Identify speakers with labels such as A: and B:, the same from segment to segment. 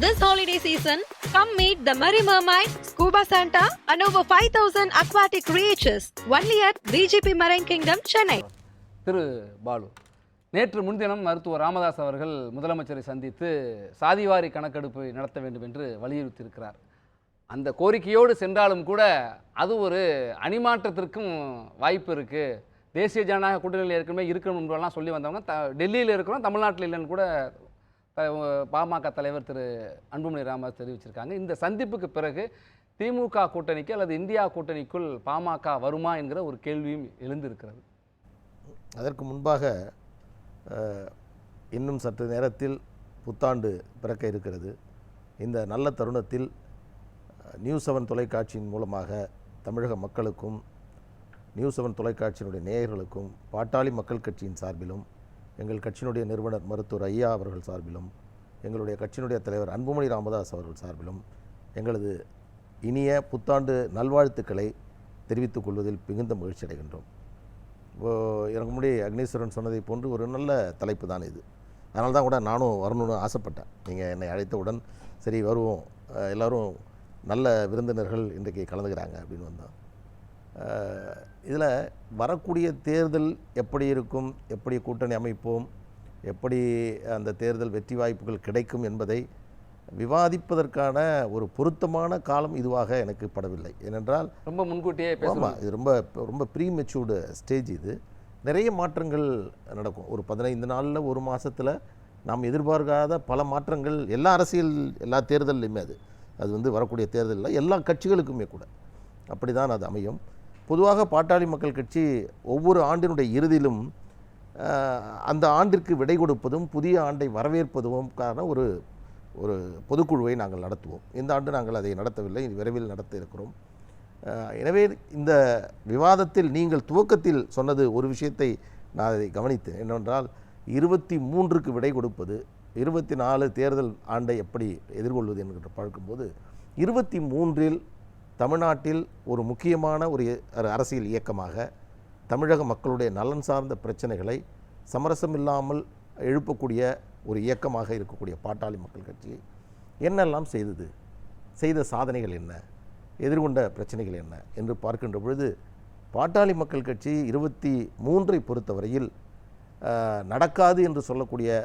A: This holiday season, come meet the Merry Mermaid, Scuba Santa and over 5,000 aquatic creatures only at VGP Marine Kingdom, Chennai.
B: திரு பாலு, நேற்று முன்தினம் மருத்துவர் ராமதாஸ் அவர்கள் முதலமைச்சரை சந்தித்து சாதிவாரி கணக்கெடுப்பை நடத்த வேண்டும் என்று வலியுறுத்தியிருக்கிறார். அந்த கோரிக்கையோடு சென்றாலும் கூட அது ஒரு அணிமாற்றத்திற்கும் வாய்ப்பு இருக்குது. தேசிய ஜனநாயக கூட்டணியில் ஏற்கனவே இருக்கணும்ன்றலாம் சொல்லி வந்தவங்க டெல்லியில் இருக்கிறோம், தமிழ்நாட்டில் இல்லைன்னு கூட பாமக தலைவர் திரு அன்புமணி ராமதாஸ் தெரிவிச்சிருக்காங்க. இந்த சந்திப்புக்கு பிறகு திமுக கூட்டணிக்கு அல்லது இந்தியா கூட்டணிக்குள் பாமக வருமா என்கிற ஒரு கேள்வியும் எழுந்திருக்கிறது.
C: அதற்கு முன்பாக இன்னும் சற்று நேரத்தில் புத்தாண்டு பிறக்க இருக்கிறது. இந்த நல்ல தருணத்தில் நியூஸ் 7 தொலைக்காட்சியின் மூலமாக தமிழக மக்களுக்கும் நியூஸ் 7 தொலைக்காட்சியினுடைய நேயர்களுக்கும் பாட்டாளி மக்கள் கட்சியின் சார்பிலும் எங்கள் கட்சியினுடைய நிறுவனர் மருத்துவர் ஐயா அவர்கள் சார்பிலும் எங்களுடைய கட்சியினுடைய தலைவர் அன்புமணி ராமதாஸ் அவர்கள் சார்பிலும் எங்களது இனிய புத்தாண்டு நல்வாழ்த்துக்களை தெரிவித்துக் கொள்வதில் மிகுந்த மகிழ்ச்சி அடைகின்றோம். எனக்கு முன்னாடி அக்னீஸ்வரன் சொன்னதை போன்று ஒரு நல்ல தலைப்பு தான் இது. அதனால தான் கூட நானும் வரணும்னு ஆசைப்பட்டேன். நீங்கள் என்னை அழைத்தவுடன் சரி வருவோம், எல்லோரும் நல்ல விருந்தினர்கள் இன்றைக்கு கலந்துக்கிறாங்க அப்படின்னு வந்தோம். இதில் வரக்கூடிய தேர்தல் எப்படி இருக்கும், எப்படி கூட்டணி அமைப்போம், எப்படி அந்த தேர்தல் வெற்றி வாய்ப்புகள் கிடைக்கும் என்பதை விவாதிப்பதற்கான ஒரு பொருத்தமான காலம் இதுவாக எனக்கு படவில்லை. ஏனென்றால்
B: ரொம்ப முன்கூட்டியே
C: இது ரொம்ப ப்ரீமெச்சூர்டு ஸ்டேஜ். இது நிறைய மாற்றங்கள் நடக்கும். ஒரு 15 நாளில் ஒரு மாதத்தில் நாம் எதிர்பார்க்காத பல மாற்றங்கள் எல்லா தேர்தல்லையுமே அது வந்து வரக்கூடிய தேர்தலில் எல்லா கட்சிகளுக்குமே கூட அப்படி தான் அது அமையும். பொதுவாக பாட்டாளி மக்கள் கட்சி ஒவ்வொரு ஆண்டினுடைய இறுதியிலும் அந்த ஆண்டிற்கு விடை கொடுப்பதும் புதிய ஆண்டை வரவேற்பதும்கான ஒரு பொதுக்குழுவை நாங்கள் நடத்துவோம். இந்த ஆண்டு நாங்கள் அதை நடத்தவில்லை, விரைவில் நடத்த இருக்கிறோம். எனவே இந்த விவாதத்தில் நீங்கள் துவக்கத்தில் சொன்னது ஒரு விஷயத்தை நான் அதை கவனித்தேன். என்னவென்றால் 23க்கு விடை கொடுப்பது, 24 தேர்தல் ஆண்டை எப்படி எதிர்கொள்வது என்கின்ற பார்க்கும்போது 23இல் தமிழ்நாட்டில் ஒரு முக்கியமான ஒரு அரசியல் இயக்கமாக தமிழக மக்களுடைய நலன் சார்ந்த பிரச்சனைகளை சமரசமில்லாமல் எழுப்பக்கூடிய ஒரு இயக்கமாக இருக்கக்கூடிய பாட்டாளி மக்கள் கட்சி என்னெல்லாம் செய்த சாதனைகள் என்ன, எதிர்கொண்ட பிரச்சனைகள் என்ன என்று பார்க்கின்ற பொழுது பாட்டாளி மக்கள் கட்சி 23ஐ பொறுத்தவரையில் நடக்காது என்று சொல்லக்கூடிய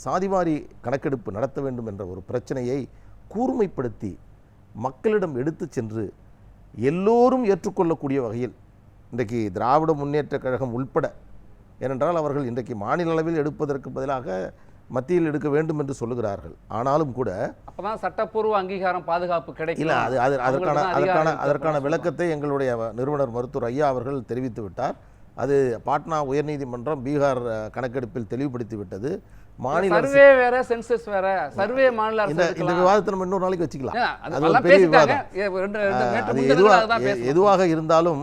C: சாதிவாரி கணக்கெடுப்பு நடத்த வேண்டும் என்ற ஒரு பிரச்சனையை கூர்மைப்படுத்தி மக்களிடம் எடுத்து சென்று எல்லோரும் ஏற்றுக்கொள்ளக்கூடிய வகையில் இன்றைக்கு திராவிட முன்னேற்றக் கழகம் உள்பட, ஏனென்றால் அவர்கள் இன்றைக்கு மாநில அளவில் எடுப்பதற்கு பதிலாக மத்தியில் எடுக்க வேண்டும் என்று சொல்லுகிறார்கள். ஆனாலும் கூட
B: அப்பதான் சட்டப்பூர்வ அங்கீகாரம் பாதுகாப்பு கிடைக்கல.
C: அதற்கான விளக்கத்தை எங்களுடைய நிறுவனர் மருத்துவர் ஐயா அவர்கள் தெரிவித்து விட்டார். அது பாட்னா உயர்நீதிமன்றம் பீகார் கணக்கெடுப்பில் தெளிவுபடுத்தி விட்டது. மாநில இந்த விவாதத்தை நம்ம இன்னொரு நாளைக்கு வச்சுக்கலாம். அது ஒரு பெரிய விவாதம். எதுவாக இருந்தாலும்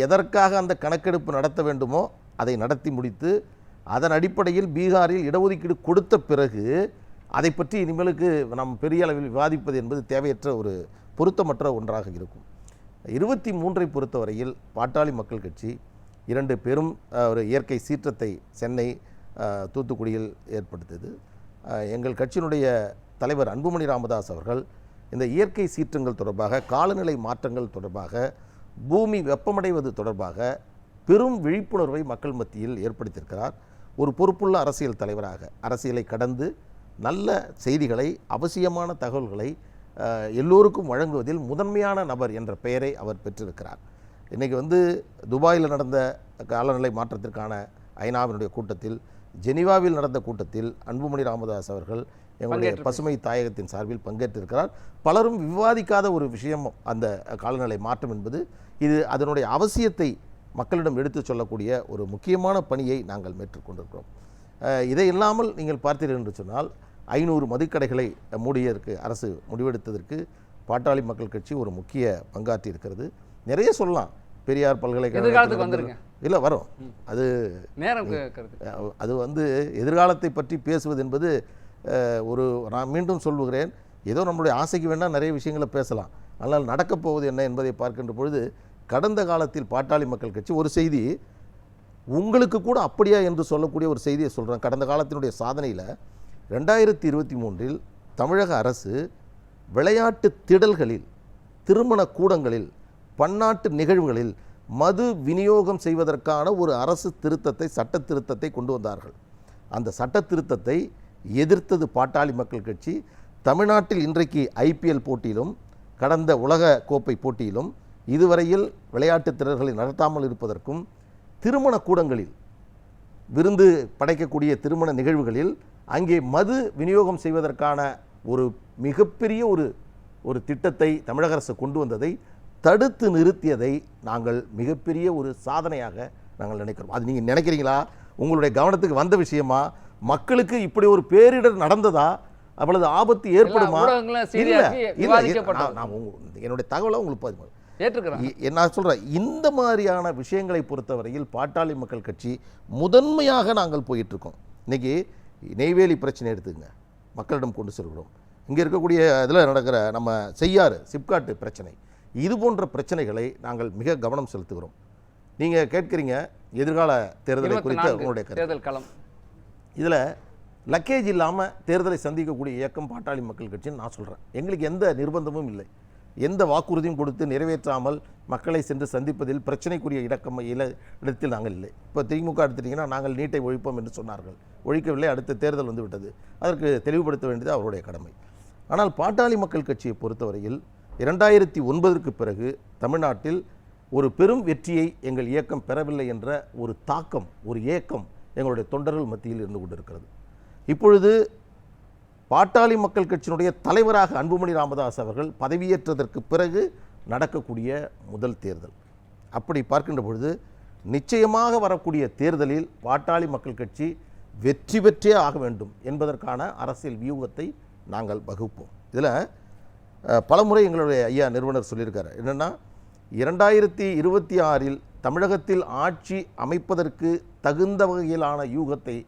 C: எதற்காக அந்த கணக்கெடுப்பு நடத்த வேண்டுமோ அதை நடத்தி முடித்து அதன் அடிப்படையில் பீகாரில் இடஒதுக்கீடு கொடுத்த பிறகு அதை பற்றி இனிமேலுக்கு நாம் பெரிய அளவில் விவாதிப்பது என்பது தேவையற்ற ஒரு பொருத்தமற்ற ஒன்றாக இருக்கும். 23ஐ பொறுத்தவரையில் பாட்டாளி மக்கள் கட்சி 2 பெரும் ஒரு இயற்கை சீற்றத்தை சென்னை தூத்துக்குடியில் ஏற்படுத்தியது. எங்கள் கட்சியினுடைய தலைவர் அன்புமணி ராமதாஸ் அவர்கள் இந்த இயற்கை சீற்றங்கள் தொடர்பாக, காலநிலை மாற்றங்கள் தொடர்பாக, பூமி வெப்பமடைவது தொடர்பாக பெரும் விழிப்புணர்வை மக்கள் மத்தியில் ஏற்படுத்தியிருக்கிறார். ஒரு பொறுப்புள்ள அரசியல் தலைவராக அரசியலை கடந்து நல்ல செய்திகளை, அவசியமான தகவல்களை எல்லோருக்கும் வழங்குவதில் முதன்மையான நபர் என்ற பெயரை அவர் பெற்றிருக்கிறார். இன்றைக்கி வந்து துபாயில் நடந்த காலநிலை மாற்றத்திற்கான ஐநாவினுடைய கூட்டத்தில், ஜெனீவாவில் நடந்த கூட்டத்தில் அன்புமணி ராமதாஸ் அவர்கள் எங்களுடைய பசுமை தாயகத்தின் சார்பில் பங்கேற்றிருக்கிறார். பலரும் விவாதிக்காத ஒரு விஷயம் அந்த காலநிலை மாற்றம் என்பது. இது அதனுடைய அவசியத்தை மக்களிடம் எடுத்து சொல்லக்கூடிய ஒரு முக்கியமான பணியை நாங்கள் மேற்கொண்டிருக்கிறோம். இதை இல்லாமல் நீங்கள் பார்த்தீர்கள் என்று சொன்னால் 500 மதுக்கடைகளை மூடியதற்கு அரசு முடிவெடுத்ததற்கு பாட்டாளி மக்கள் கட்சி ஒரு முக்கிய பங்காற்றி இருக்கிறது. நிறைய சொல்லலாம். பெரியார் பல்கலைக்கழகம் இல்லை வரும். அது வந்து எதிர்காலத்தை பற்றி பேசுவது என்பது நான் மீண்டும் சொல்லுகிறேன், ஏதோ நம்மளுடைய ஆசைக்கு வேணால் நிறைய விஷயங்களை பேசலாம். ஆனால் நடக்கப் போவது என்ன என்பதை பார்க்கின்ற பொழுது கடந்த காலத்தில் பாட்டாளி மக்கள் கட்சி ஒரு செய்தி உங்களுக்கு கூட அப்படியா என்று சொல்லக்கூடிய ஒரு செய்தியை சொல்கிறேன். கடந்த காலத்தினுடைய சாதனையில் 2023 தமிழக அரசு விளையாட்டு திடல்களில், திருமண கூடங்களில், பன்னாட்டு நிகழ்வுகளில் மது விநியோகம் செய்வதற்கான ஒரு அரசு திருத்தத்தை, சட்ட திருத்தத்தை கொண்டு வந்தார்கள். அந்த சட்ட திருத்தத்தை எதிர்த்தது பாட்டாளி மக்கள் கட்சி. தமிழ்நாட்டில் இன்றைக்கு ஐபிஎல் போட்டியிலும் கடந்த உலக கோப்பை போட்டியிலும் இதுவரையில் விளையாட்டு திடல்களை நடத்தாமல் இருப்பதற்கும், திருமண கூடங்களில் விருந்து படைக்கக்கூடிய திருமண நிகழ்வுகளில் அங்கே மது விநியோகம் செய்வதற்கான ஒரு மிகப்பெரிய ஒரு திட்டத்தை தமிழக அரசு கொண்டு வந்ததை தடுத்து நிறுத்தியதை நாங்கள் மிகப்பெரிய ஒரு சாதனையாக நாங்கள் நினைக்கிறோம். அது நீங்கள் நினைக்கிறீங்களா? உங்களுடைய கவனத்துக்கு வந்த விஷயமா? மக்களுக்கு இப்படி ஒரு பேரிடர் நடந்ததா? அவ்வளவு ஆபத்து ஏற்படுமா? என்னுடைய தகவலை உங்களுக்கு நான் சொல்கிறேன். இந்த மாதிரியான விஷயங்களை பொறுத்தவரையில் பாட்டாளி மக்கள் கட்சி முதன்மையாக நாங்கள் போயிட்டுருக்கோம். இன்றைக்கி நெய்வேலி பிரச்சனை எடுத்துங்க, மக்களிடம் கொண்டு செல்கிறோம். இங்கே இருக்கக்கூடிய இதில் நடக்கிற நம்ம செய்யாறு சிப்காட்டு பிரச்சனை, இது போன்ற பிரச்சனைகளை நாங்கள் மிக கவனம் செலுத்துகிறோம். நீங்கள் கேட்குறீங்க எதிர்கால தேர்தலை குறித்து உங்களுடைய தேர்தல் களம். இதில் லக்கேஜ் இல்லாமல் தேர்தலை சந்திக்கக்கூடிய இயக்கம் பாட்டாளி மக்கள் கட்சின்னு நான் சொல்கிறேன். எங்களுக்கு எந்த நிர்பந்தமும் இல்லை. எந்த வாக்குறுதியும் கொடுத்து நிறைவேற்றாமல் மக்களை சென்று சந்திப்பதில் பிரச்சனைக்குரிய இடத்தில் நாங்கள் இல்லை. இப்போ திமுக எடுத்துட்டிங்கன்னா நாங்கள் நீட்டை ஒழிப்போம் என்று சொன்னார்கள், ஒழிக்கவில்லை. அடுத்த தேர்தல் வந்து விட்டது. அதற்கு தெளிவுபடுத்த வேண்டியது அவருடைய கடமை. ஆனால் பாட்டாளி மக்கள் கட்சியை பொறுத்தவரையில் 2009ற்கு பிறகு தமிழ்நாட்டில் ஒரு பெரும் வெற்றியை எங்கள் இயக்கம் பெறவில்லை என்ற ஒரு தாக்கம், ஒரு ஏக்கம் எங்களுடைய தொண்டர்கள் மத்தியில் இருந்து கொண்டிருக்கிறது. இப்பொழுது பாட்டாளி மக்கள் கட்சியினுடைய தலைவராக அன்புமணி ராமதாஸ் அவர்கள் பதவியேற்றதற்கு பிறகு நடக்கக்கூடிய முதல் தேர்தல். அப்படி பார்க்கின்ற பொழுது நிச்சயமாக வரக்கூடிய தேர்தலில் பாட்டாளி மக்கள் கட்சி வெற்றி பெற்றே ஆக வேண்டும் என்பதற்கான அரசியல் வியூகத்தை நாங்கள் வகுப்போம். இதில் பலமுறை எங்களுடைய ஐயா நிறுவனர் சொல்லியிருக்காரு. என்னென்னா 2026 தமிழகத்தில் ஆட்சி அமைப்பதற்கு தகுந்த வகையிலான யூகத்தை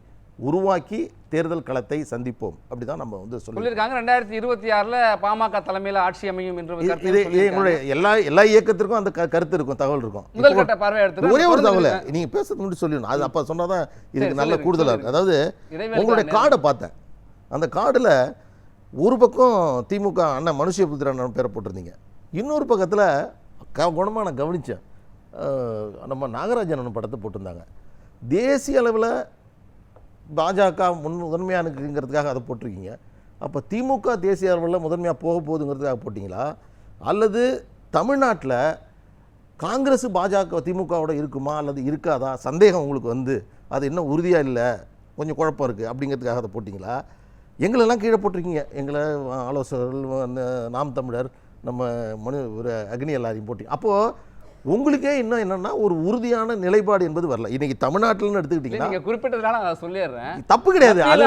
C: உருவாக்கி தேர்தல் களத்தை சந்திப்போம். அப்படிதான் நம்ம வந்து சொல்லியிருக்காங்க.
B: 2026 பாமக தலைமையில் ஆட்சி அமையும் என்று
C: எங்களுடைய எல்லா இயக்கத்திற்கும் அந்த கருத்து இருக்கும், தகவல் இருக்கும்.
B: முதல் கட்ட பார்வை எடுத்து
C: ஒரே ஒரு தகவலை நீங்க பேசுறது முன்னாடி சொல்லணும். அது அப்ப சொன்னாதான் இதுக்கு நல்ல கூடுதலா இருக்கு. அதாவது உங்களுடைய கார்டை பார்த்தேன். அந்த கார்டுல ஒரு பக்கம் திமுக அண்ணன் மனுஷபுத்திரன் பேரை போட்டிருந்தீங்க, இன்னொரு பக்கத்தில் குணமாக நான் கவனித்தேன், நம்ம நாகராஜன் படத்தை போட்டிருந்தாங்க. தேசிய அளவில் பாஜக முதன்மையானுங்கிறதுக்காக அதை போட்டிருக்கீங்க. அப்போ திமுக தேசிய அளவில் முதன்மையாக போக போகுதுங்கிறதுக்காக போட்டிங்களா? அல்லது தமிழ்நாட்டில் காங்கிரஸ் பாஜக திமுகவோட இருக்குமா அல்லது இருக்காதா சந்தேகம் உங்களுக்கு வந்து அது இன்னும் உறுதியாக இல்லை, கொஞ்சம் குழப்பம் இருக்குது அப்படிங்கிறதுக்காக அதை போட்டிங்களா? எங்களெல்லாம் கீழே போட்டிருக்கீங்க. எங்களை ஆலோசகர்கள், நாம் தமிழர், நம்ம ஒரு அக்னி எல்லாரையும் போட்டி. அப்போது உங்களுக்கே இன்னும் என்னன்னா ஒரு உறுதியான நிலைப்பாடு என்பது வரல. இன்னைக்கு தமிழ்நாட்டில்னு எடுத்துக்கிட்டீங்கன்னா
B: நீங்க குறிப்பிட்டதுனால நான் சொல்லிடுறேன்,
C: தப்பு கிடையாது. அது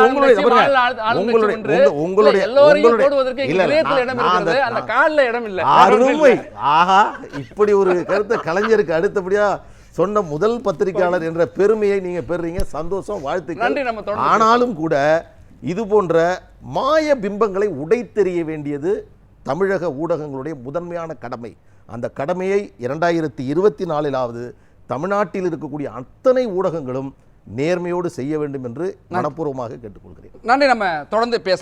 C: அருமை. ஆஹா, இப்படி ஒரு கருத்தை கலைஞருக்கு அடுத்தபடியா சொன்ன முதல் பத்திரிகையாளர் என்ற பெருமையை நீங்க பெறுறீங்க. சந்தோஷம், வாழ்த்துக்கள். ஆனாலும் கூட இது போன்ற மாய பிம்பங்களை உடைத்தெறிய வேண்டியது தமிழக ஊடகங்களுடைய முதன்மையான கடமை. அந்த கடமையை 2024 தமிழ்நாட்டில் இருக்கக்கூடிய அத்தனை ஊடகங்களும் நேர்மையோடு செய்ய வேண்டும் என்று மனப்பூர்வமாக கேட்டுக்கொள்கிறேன்.
B: நன்றி. நம்ம தொடர்ந்து பேச